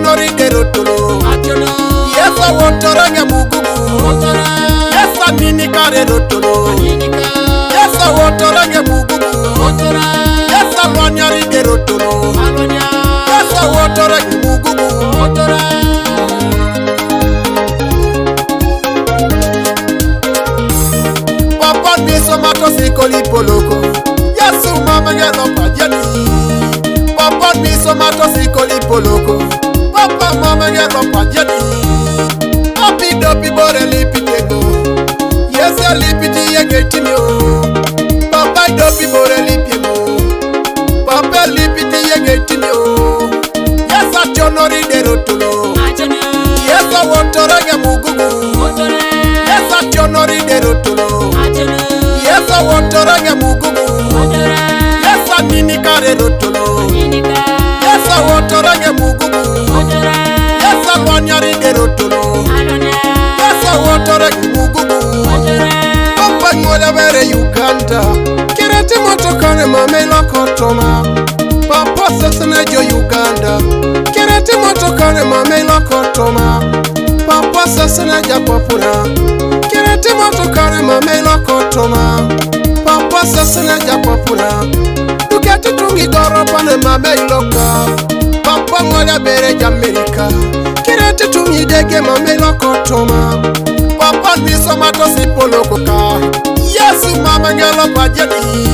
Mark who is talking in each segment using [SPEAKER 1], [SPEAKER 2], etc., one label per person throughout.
[SPEAKER 1] chonori derotolo Yesa wotorenge mugugu Yesa nini kare rotolo Yesa wotorenge mugugu Yesa lwanyari derotolo Yesa wotorenge mugugu Papa miso mato sikoli poloko Yesu mama ngelo pajani Papa miso mato sikoli poloko Papa mama ngelo pajani Papi dopi bore lipitego Yesu lipiti yengetinyo Papa dopi bore lipimo Papa lipiti yengetinyo Yesu chonori derotolo Yesu wotorenge mugugu Yesu chonori derotolo Yesu wotorenge mugugu Yesu nini kare rotolo Yesu wotorenge mugugu Yesu lwanyari derotolo Yesu wotorenge mugugu Papa ngole vere Uganda Kirete motokane mamela kotoma Papa sesene jo Uganda Kirete motokane mamela kotoma Papa sesene ja papura Kirete motokane mamela kotoma Papa sesene ja papura Dukete tungi goro pane mamela ka Papa ngole bere ja Amerika Kirete tungi dege mamela kotoma Papa niso mato sipolo koka Yesu mama ngelo pajani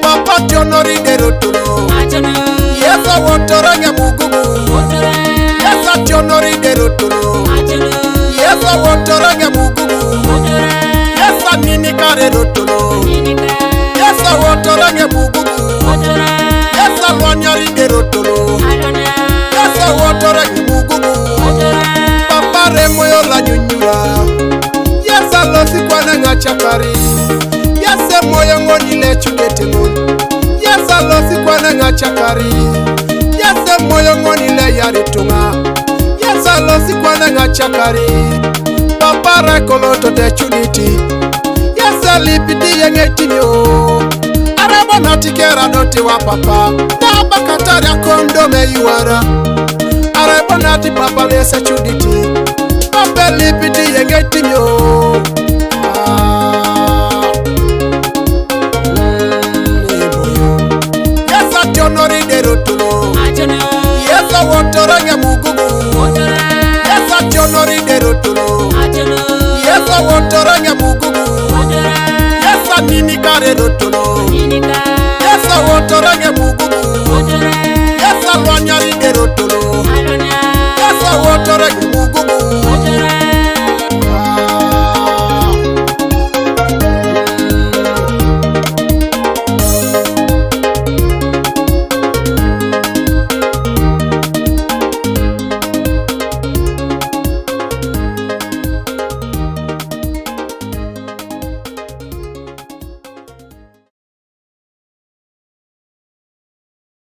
[SPEAKER 1] Papa chonori derotolo Yesu wotorenge mugugu Yesu chonori derotolo Yesu wotorenge mugugu Yesu nini kare rotolo Yesu wotorenge mugugu Yesu lwanyari derotolo Yesu wotorenge mugugu Papa remoyo la nyunyura Yesu losi kwane ngachakari Yesu moyo ngoni lechugete ngoni Yesu losi kwane ngachakari Yesu moyo ngoni le yaritunga Yesu losi kwane ngachakari Papa rekoloto de chuditi Yesu lipiti yengetinyo Arabo natikera doti wa papa Naba katari akondome yuara Arabo nati papa lese chuditi Papa lipiti yengetinyo